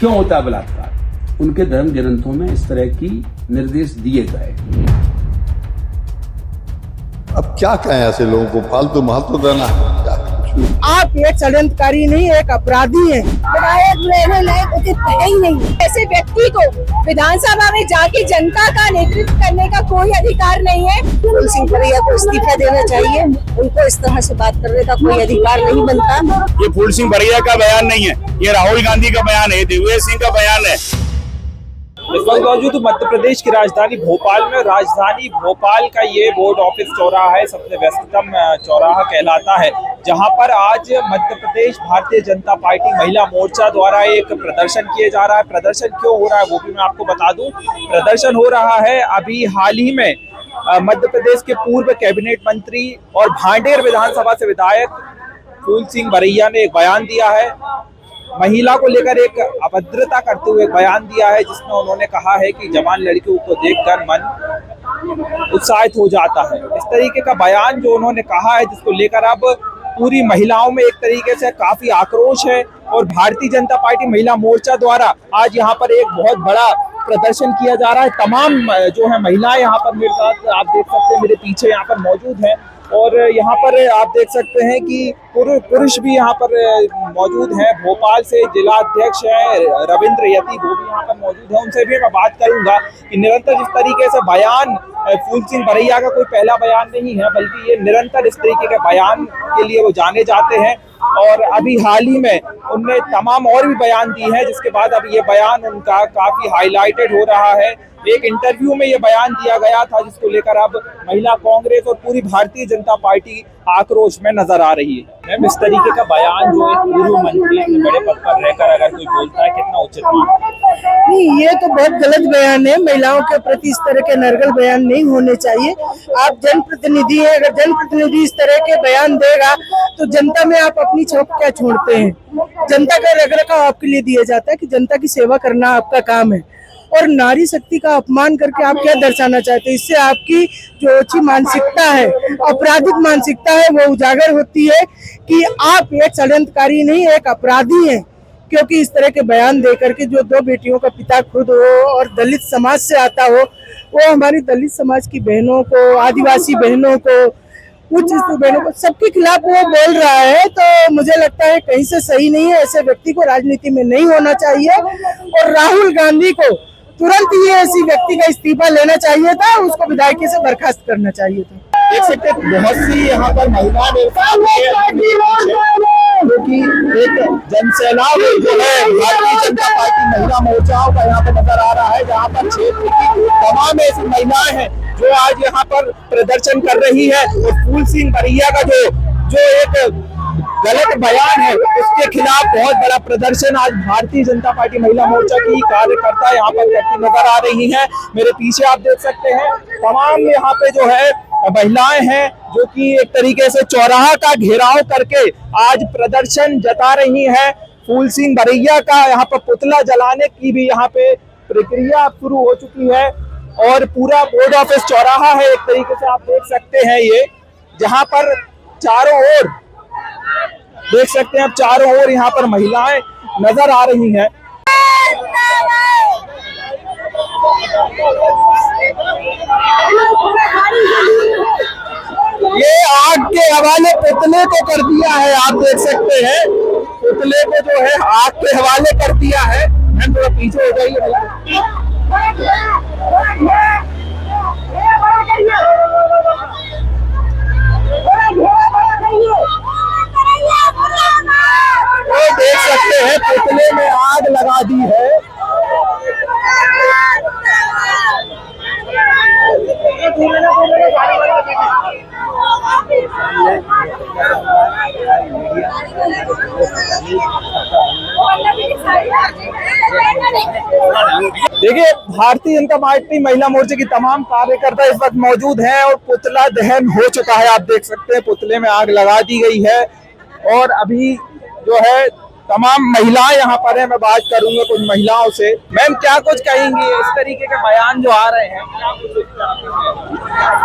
क्यों होता है बलात्कार? उनके धर्म ग्रंथों में इस तरह की निर्देश दिए गए। अब क्या कहें ऐसे लोगों को, फालतू महत्व देना है क्या? आप एक षड्यंत्रकारी नहीं, एक अपराधी हैं। विधायक रहने लायक उचित है ही नहीं। ऐसे व्यक्ति को विधानसभा में जाके जनता का नेतृत्व करने का कोई अधिकार नहीं है। फूल सिंह बरैया को इस्तीफा देना चाहिए। उनको इस तरह से बात करने का कोई अधिकार नहीं बनता। ये फूल सिंह बरैया का बयान नहीं है, ये राहुल गांधी का बयान है, दिग्विजय सिंह का बयान है। इस वक्त मौजूद मध्य प्रदेश की राजधानी भोपाल में। राजधानी भोपाल का ये बोर्ड ऑफिस चौराहा है, सबसे व्यस्ततम चौराहा कहलाता है, जहां पर आज मध्य प्रदेश भारतीय जनता पार्टी महिला मोर्चा द्वारा एक प्रदर्शन किया जा रहा है। प्रदर्शन क्यों हो रहा है वो भी मैं आपको बता दूं। प्रदर्शन हो रहा है अभी हाल ही में मध्य प्रदेश के पूर्व कैबिनेट मंत्री और भांडेर विधानसभा से विधायक फूल सिंह बरैया ने एक बयान दिया है, महिला को लेकर एक अभद्रता करते हुए बयान दिया है, जिसमें उन्होंने कहा है कि जवान लड़कियों को देखकर मन उत्साहित हो जाता है। इस तरीके का बयान जो उन्होंने कहा है, जिसको लेकर अब पूरी महिलाओं में एक तरीके से काफी आक्रोश है और भारतीय जनता पार्टी महिला मोर्चा द्वारा आज यहाँ पर एक बहुत बड़ा प्रदर्शन किया जा रहा है। तमाम जो है महिलाएं यहाँ पर मेरे साथ आप देख सकते हैं, मेरे पीछे यहाँ पर मौजूद हैं और यहाँ पर आप देख सकते हैं कि पुरुष भी यहाँ पर मौजूद हैं। भोपाल से जिला अध्यक्ष है रविंद्र यति, वो भी यहाँ पर मौजूद है। उनसे भी मैं बात करूंगा कि निरंतर जिस तरीके से बयान फूल सिंह बरैया का कोई पहला बयान नहीं है, बल्कि ये निरंतर इस तरीके के बयान के लिए वो जाने जाते हैं और अभी हाल ही में उनने तमाम और भी बयान दी है, जिसके बाद अब ये बयान उनका काफी हाईलाइटेड हो रहा है। एक इंटरव्यू में ये बयान दिया गया था, जिसको लेकर अब महिला कांग्रेस और पूरी भारतीय जनता पार्टी आक्रोश में नजर आ रही है। इस तरीके का बयान जो एक पूर्व मंत्री अपने बड़े पद पर रहकर अगर कोई बोलता है, कितना उचित नहीं, ये तो बहुत गलत बयान है। महिलाओं के प्रति इस तरह के नरगल बयान नहीं होने चाहिए। आप जनप्रतिनिधि हैं, अगर जनप्रतिनिधि इस तरह के बयान देगा तो जनता में आप अपनी छाप क्या छोड़ते हैं? जनता का रखरखाव आपके लिए दिया जाता है कि जनता की सेवा करना आपका काम है, और नारी शक्ति का अपमान करके आप क्या दर्शाना चाहते हैं? इससे आपकी जो ओछी मानसिकता है, आपराधिक मानसिकता है, वो उजागर होती है कि आप एक षड्यंत्रकारी नहीं, एक अपराधी हैं। क्योंकि इस तरह के बयान दे करके जो दो बेटियों का पिता खुद हो और दलित समाज से आता हो, वो हमारी दलित समाज की बहनों को, आदिवासी बहनों को, उच्च बहनों को, सबके खिलाफ वो बोल रहा है, तो मुझे लगता है कहीं से सही नहीं है। ऐसे व्यक्ति को राजनीति में नहीं होना चाहिए और राहुल गांधी को तुरंत ही ऐसी व्यक्ति का इस्तीफा लेना चाहिए था, उसको विधायकी से बर्खास्त करना चाहिए था। देख सकते बहुत सी यहाँ पर महिला क्योंकि एक जनसैलाब जो है भारतीय जनता पार्टी महिला मोर्चाओं का यहाँ पर नजर आ रहा है, जहाँ पर क्षेत्र की तमाम ऐसी महिलाएं हैं जो आज यहाँ पर प्रदर्शन कर रही है और फूल सिंह बरैया का जो एक गलत बयान है उसके खिलाफ बहुत बड़ा प्रदर्शन आज भारतीय जनता पार्टी महिला मोर्चा की कार्यकर्ता यहाँ पर करती नजर आ रही हैं। मेरे पीछे आप देख सकते हैं तमाम यहाँ पे जो है महिलाएं हैं जो कि एक तरीके से चौराहा का घेराव करके आज प्रदर्शन जता रही हैं। फूल सिंह बरैया का यहाँ पर पुतला जलाने की भी यहाँ पे प्रक्रिया शुरू हो चुकी है और पूरा बोर्ड ऑफिस चौराहा है एक तरीके से आप देख सकते हैं, ये जहाँ पर चारों ओर देख सकते हैं आप चारों ओर यहाँ पर महिलाएं नजर आ रही हैं। ये आग के हवाले पुतले को कर दिया है, आप देख सकते हैं पुतले को जो है आग के हवाले कर दिया है। हम थोड़ा पीछे हो जाइए। वो देख सकते हैं पुतले में आग लगा दी है। देखिए भारतीय जनता पार्टी महिला मोर्चे की तमाम कार्यकर्ता इस वक्त मौजूद हैं और पुतला दहन हो चुका है। आप देख सकते हैं पुतले में आग लगा दी गई है और अभी जो है तमाम महिलाएं यहाँ पर हैं, मैं बात करूंगा कुछ महिलाओं से। मैम क्या कुछ कहेंगी इस तरीके के बयान जो आ रहे हैं, क्या कुछ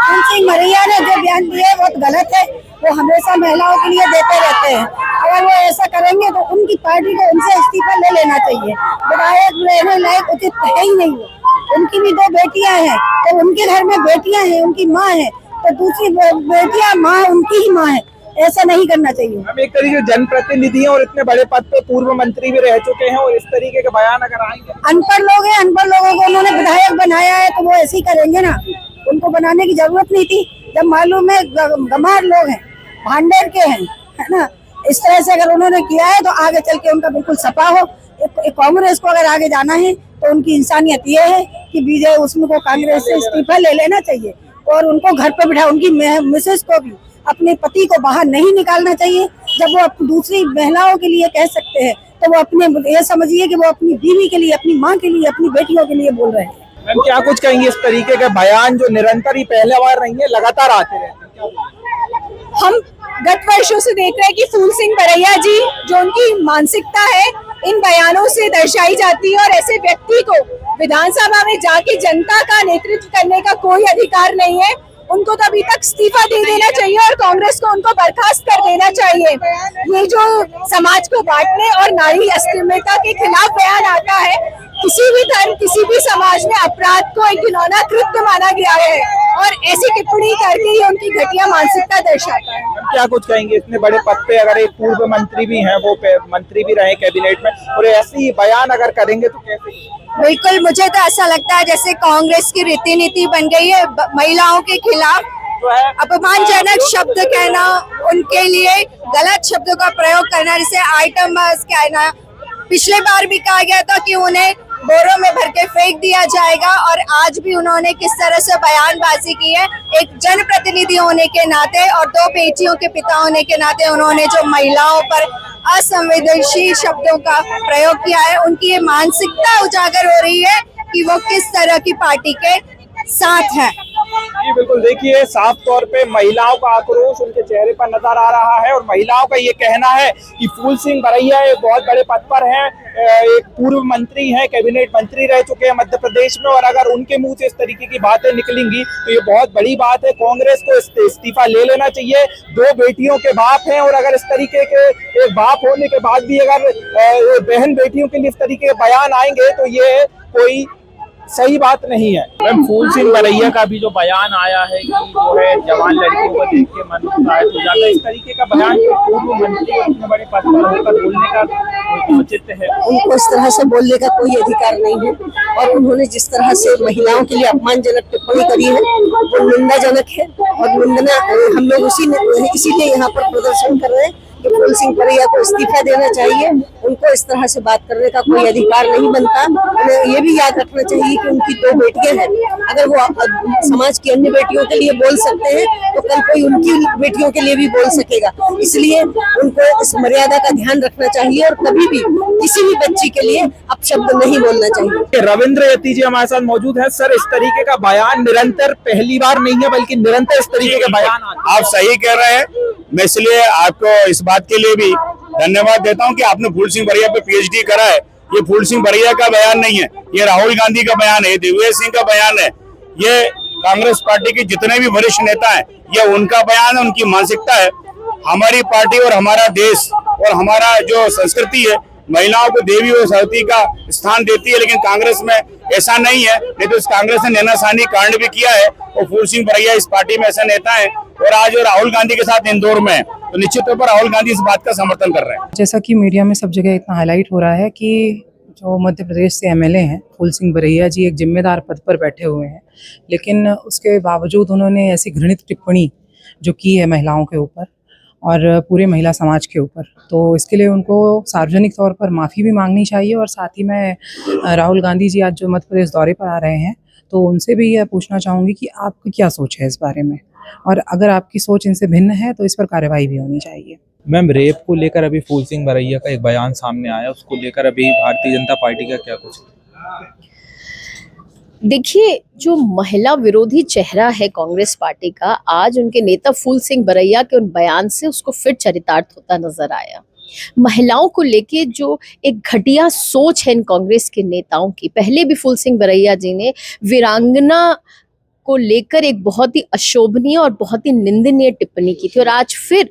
फूल सिंह मरैया ने जो बयान दिए बहुत गलत है। वो हमेशा महिलाओं के लिए देते रहते हैं। अगर वो ऐसा करेंगे तो उनकी पार्टी को उनसे इस्तीफा ले लेना चाहिए। विधायक रहने लायक उचित है ही नहीं। उनकी भी 2 बेटियां हैं, तो उनके घर में बेटियां हैं, उनकी माँ है, तो दूसरी बेटियां माँ उनकी ही माँ है। ऐसा नहीं करना चाहिए। हम एक तरीके से जनप्रतिनिधि हैं और इतने बड़े पद पे पूर्व मंत्री भी रह चुके हैं और इस तरीके के बयान अगर आएंगे, अनपढ़ लोग हैं, अनपढ़ लोगों को उन्होंने विधायक बनाया है तो वो ऐसे ही करेंगे ना। उनको बनाने की जरूरत नहीं थी, जब मालूम है गंवार लोग हैं, भांडेर के हैं, है ना। इस तरह से अगर उन्होंने किया है तो आगे चल के उनका बिल्कुल सपा हो। कांग्रेस को अगर आगे जाना है तो उनकी इंसानियत ये है कि बीजे उसमें को कांग्रेस से इस्तीफा ले लेना चाहिए और उनको घर पर बिठा, उनकी मिसेस को भी अपने पति को बाहर नहीं निकालना चाहिए। जब वो दूसरी महिलाओं के लिए कह सकते हैं तो वो अपने ये समझिए कि वो अपनी बीवी के लिए, अपनी माँ के लिए, अपनी बेटियों के लिए बोल रहे हैं। मैम क्या कुछ कहेंगे इस तरीके के बयान जो निरंतर ही पहले बार नहीं है, लगातार आते रहते हैं? हम गत वर्षों से देख रहे हैं कि फूल सिंह बरैया जी जो उनकी मानसिकता है इन बयानों से दर्शाई जाती है और ऐसे व्यक्ति को विधानसभा में जाके जनता का नेतृत्व करने का कोई अधिकार नहीं है। उनको तो अभी तक इस्तीफा दे देना चाहिए और कांग्रेस को उनको बर्खास्त कर देना चाहिए। ये जो समाज को बांटने और नारी अस्मिता के खिलाफ बयान आता है, किसी भी धर्म, किसी भी समाज में अपराध को एक घिनौना कृत्य माना गया है और ऐसी टिप्पणी करके ही उनकी घटिया मानसिकता दर्शाता है। क्या कुछ कहेंगे इतने बड़े पद पे अगर एक पूर्व मंत्री भी हैं, वो मंत्री भी रहे कैबिनेट में, और ऐसे ही बयान अगर करेंगे तो कैसे? बिल्कुल, मुझे तो ऐसा लगता है जैसे कांग्रेस की रीति नीति बन गई है महिलाओं के खिलाफ अपमानजनक शब्द कहना, उनके लिए गलत शब्दों का प्रयोग करना, जैसे आइटम बस कहना। पिछले बार भी कहा गया था कि उन्हें बोरों में भर के फेंक दिया जाएगा और आज भी उन्होंने किस तरह से बयानबाजी की है। एक जनप्रतिनिधि होने के नाते और 2 बेटियों के पिता होने के नाते उन्होंने जो महिलाओं पर असंवेदनशील शब्दों का प्रयोग किया है, उनकी ये मानसिकता उजागर हो रही है कि वो किस तरह की पार्टी के साथ है। जी बिल्कुल, देखिए साफ तौर पे महिलाओं का आक्रोश उनके चेहरे पर नजर आ रहा है और महिलाओं का ये कहना है कि फूल सिंह बरैया एक बहुत बड़े पद पर हैं, एक पूर्व मंत्री हैं, कैबिनेट मंत्री रह चुके हैं मध्य प्रदेश में, और अगर उनके मुंह से इस तरीके की बातें निकलेंगी तो ये बहुत बड़ी बात है। कांग्रेस को इस्तीफा ले लेना चाहिए। 2 बेटियों के बाप हैं और अगर इस तरीके के एक बाप होने के बाद भी अगर बहन बेटियों के लिए इस तरीके के बयान आएंगे तो ये कोई सही बात नहीं है। मैम फूल सिंह बरैया का भी जो बयान आया है कि जो है जवान लड़कियों को देख के मन उत्साहित हो जाता है, इस तरीके का बयान पूर्व मंत्री इतने बड़े पद पर होकर बोलने का औचित्य है? उनको इस तरह से बोलने का कोई अधिकार नहीं है और उन्होंने जिस तरह से महिलाओं के लिए अपमानजनक टिप्पणी करी है वो निंदाजनक है और निंदना हम लोग इसीलिए यहाँ पर प्रदर्शन कर रहे हैं कि फूल सिंह बरैया को इस्तीफा देना चाहिए। उनको इस तरह से बात करने का कोई अधिकार नहीं बनता। उन्हें ये भी याद रखना चाहिए कि उनकी 2 बेटियां हैं। अगर वो समाज की अन्य बेटियों के लिए बोल सकते हैं तो कल कोई उनकी बेटियों के लिए भी बोल सकेगा। इसलिए उनको इस मर्यादा का ध्यान रखना चाहिए और कभी भी किसी भी बच्ची के लिए अपशब्द नहीं बोलना चाहिए। रविंद्र यति जी हमारे साथ मौजूद है। सर, इस तरीके का बयान निरंतर पहली बार नहीं है बल्कि निरंतर इस तरीके के बयान आप सही कह रहे हैं। मैं इसलिए आपको इस बात के लिए भी धन्यवाद देता हूं कि आपने फूल सिंह बरैया पे PhD करा है। ये फूल सिंह बरैया का बयान नहीं है, ये राहुल गांधी का बयान है, दिग्विजय सिंह का बयान है, ये कांग्रेस पार्टी के जितने भी वरिष्ठ नेता हैं ये उनका बयान है, उनकी मानसिकता है। हमारी पार्टी और हमारा देश और हमारा जो संस्कृति है महिलाओं को देवी और सरस्वती का स्थान देती है, लेकिन कांग्रेस में ऐसा नहीं है। नहीं तो इस कांग्रेस ने नैनासानी कांड भी किया है और फूल सिंह बरैया इस पार्टी में ऐसा नेता है और आज राहुल गांधी के साथ इंदौर में है, तो निश्चित तौर पर राहुल गांधी इस बात का समर्थन कर रहे हैं। जैसा कि मीडिया में सब जगह इतना हाईलाइट हो रहा है कि जो मध्य प्रदेश से MLA हैं फूल सिंह बरैया जी एक जिम्मेदार पद पर बैठे हुए हैं, लेकिन उसके बावजूद उन्होंने ऐसी घृणित टिप्पणी जो की है महिलाओं के ऊपर और पूरे महिला समाज के ऊपर, तो इसके लिए उनको सार्वजनिक तौर पर माफ़ी भी मांगनी चाहिए। और साथ ही मैं राहुल गांधी जी आज जो मध्य प्रदेश दौरे पर आ रहे हैं तो उनसे भी यह पूछना चाहूँगी कि आपकी क्या सोच है इस बारे में, और अगर आपकी सोच इनसे भिन्न है तो इस पर कार्रवाई भी होनी चाहिए। मैम, रेप को लेकर अभी फूल सिंह बरैया का एक बयान सामने आया, उसको लेकर अभी भारतीय जनता पार्टी का क्या कुछ? देखिए, जो महिला विरोधी चेहरा है कांग्रेस पार्टी का, आज उनके नेता फूल सिंह बरैया के उन बयान से उसको फिर चरितार्थ होता नजर आया। महिलाओं को लेके जो एक घटिया सोच है इन कांग्रेस के नेताओं की। पहले भी फूल सिंह बरैया जी ने वीरांगना को लेकर एक बहुत ही अशोभनीय और बहुत ही निंदनीय टिप्पणी की थी, और आज फिर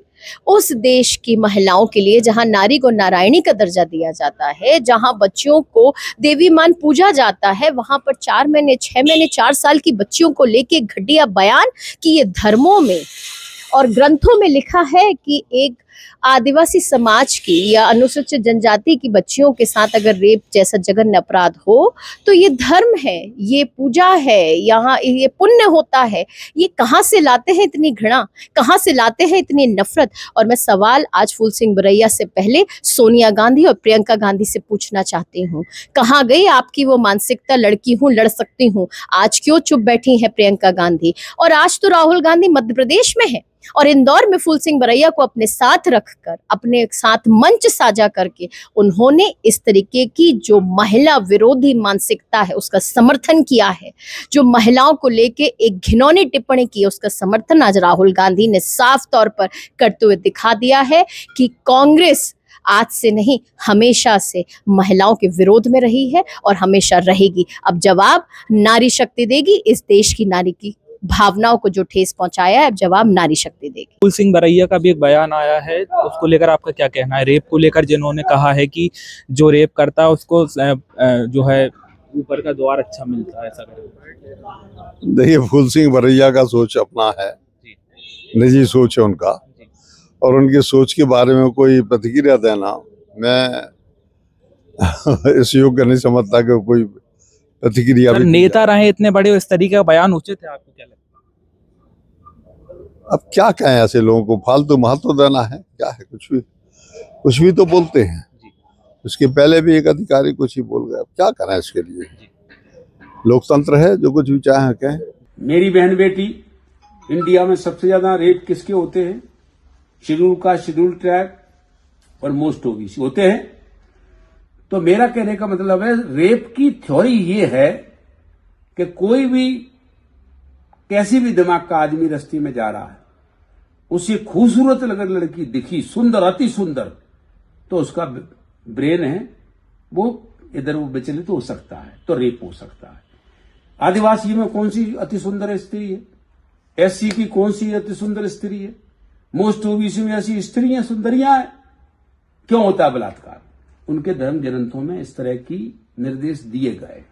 उस देश की महिलाओं के लिए जहां नारी को नारायणी का दर्जा दिया जाता है, जहां बच्चियों को देवी मान पूजा जाता है, वहां पर 4 महीने 6 महीने 4 साल की बच्चियों को लेके घटिया बयान कि ये धर्मों में और ग्रंथों में लिखा है कि एक आदिवासी समाज की या अनुसूचित जनजाति की बच्चियों के साथ अगर रेप जैसा जघन्य अपराध हो तो ये धर्म है, ये पूजा है, यहाँ ये पुण्य होता है। ये कहाँ से लाते हैं इतनी घृणा, कहाँ से लाते हैं इतनी नफरत? और मैं सवाल आज फूल सिंह बरैया से पहले सोनिया गांधी और प्रियंका गांधी से पूछना चाहती हूँ, कहाँ गई आपकी वो मानसिकता, लड़की हूँ लड़ सकती हूँ? आज क्यों चुप बैठी हैं प्रियंका गांधी? और आज तो राहुल गांधी मध्य प्रदेश में है और इंदौर में फूल सिंह बरैया को अपने साथ रखकर, अपने साथ मंच साझा करके उन्होंने इस तरीके की जो महिला विरोधी मानसिकता है उसका समर्थन किया है। जो महिलाओं को लेके एक घिनौनी टिप्पणी की, उसका समर्थन आज राहुल गांधी ने साफ तौर पर करते हुए दिखा दिया है कि कांग्रेस आज से नहीं हमेशा से महिलाओं के विरोध में रही है और हमेशा रहेगी। अब जवाब नारी शक्ति देगी, इस देश की नारी की भावनाओं को जो ठेस पहुंचाया है, अब जवाब नारी शक्ति देगी। फूल सिंह बरैया का भी एक बयान आया है, उसको लेकर आपका क्या कहना है? रेप को लेकर जिन्होंने कहा है कि जो रेप करता है उसको जो है ऊपर का द्वार अच्छा मिलता है, ऐसा करें। देखिए, फूल सिंह बरैया का सोच अपना है, निजी सोच है उनका, और उनकी सोच के बारे में कोई प्रतिक्रिया देना मैं इस योग्य नहीं समझता कि कोई प्रतिक्रिया भी। नेता रहे इतने बड़े, इस तरीके का बयान उचित है आपको क्या लगता है? अब क्या कहें, ऐसे लोगों को फालतू महत्व देना है क्या है? कुछ भी तो बोलते हैं। उसके पहले भी एक अधिकारी कुछ ही बोल गया, अब क्या करें इसके लिए? लोकतंत्र है, जो कुछ भी चाहे कहें। मेरी बहन बेटी, इंडिया में सबसे ज्यादा रेप किसके होते हैं? शेड्यूल कास्ट, शेड्यूल ट्राइब और मोस्ट ओबीसी होते हैं। तो मेरा कहने का मतलब है, रेप की थ्योरी ये है कि कोई भी कैसी भी दिमाग का आदमी रास्ते में जा रहा है, उसे खूबसूरत अगर लड़की दिखी, सुंदर, अति सुंदर, तो उसका ब्रेन है वो इधर वो विचलित हो सकता है, तो रेप हो सकता है। आदिवासी में कौन सी अति सुंदर स्त्री है? एससी की कौन सी अति सुंदर स्त्री है? मोस्ट ओबीसी में ऐसी स्त्रियां सुंदरियां हैं। क्यों होता है बलात्कार? उनके धर्म ग्रंथों में इस तरह की निर्देश दिए गए,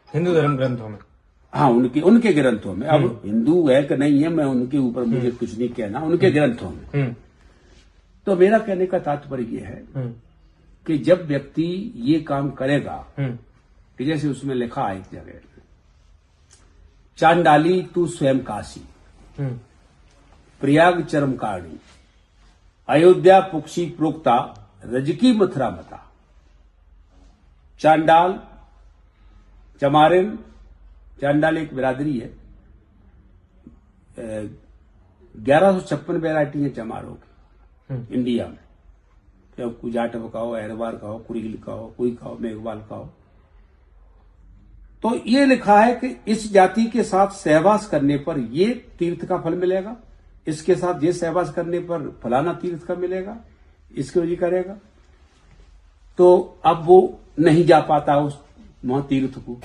हिंदू धर्म ग्रंथों में। हाँ, उनके ग्रंथों में। अब हिंदू है कि नहीं है, मैं उनके ऊपर मुझे कुछ नहीं कहना, उनके ग्रंथों में। तो मेरा कहने का तात्पर्य यह है कि जब व्यक्ति ये काम करेगा, कि जैसे उसमें लिखा है एक जगह, चांडाली तू स्वयं काशी, प्रयाग चरमकाणी, अयोध्या पुक्षी प्रोक्ता, रजकी मथुरा मता। चांडाल, चमारिन, चांडाल एक बिरादरी है, 1156 वैरायटी है चमारों की इंडिया में। चाहे कोई जाटव का हो, अहरवार का हो, कुरील का हो, कोई का हो, मेघवाल का हो। तो ये लिखा है कि इस जाति के साथ सहवास करने पर ये तीर्थ का फल मिलेगा, इसके साथ ये सहवास करने पर फलाना तीर्थ का मिलेगा, इसके वजह करेगा। तो अब वो नहीं जा पाता उस वहां तीर्थ को।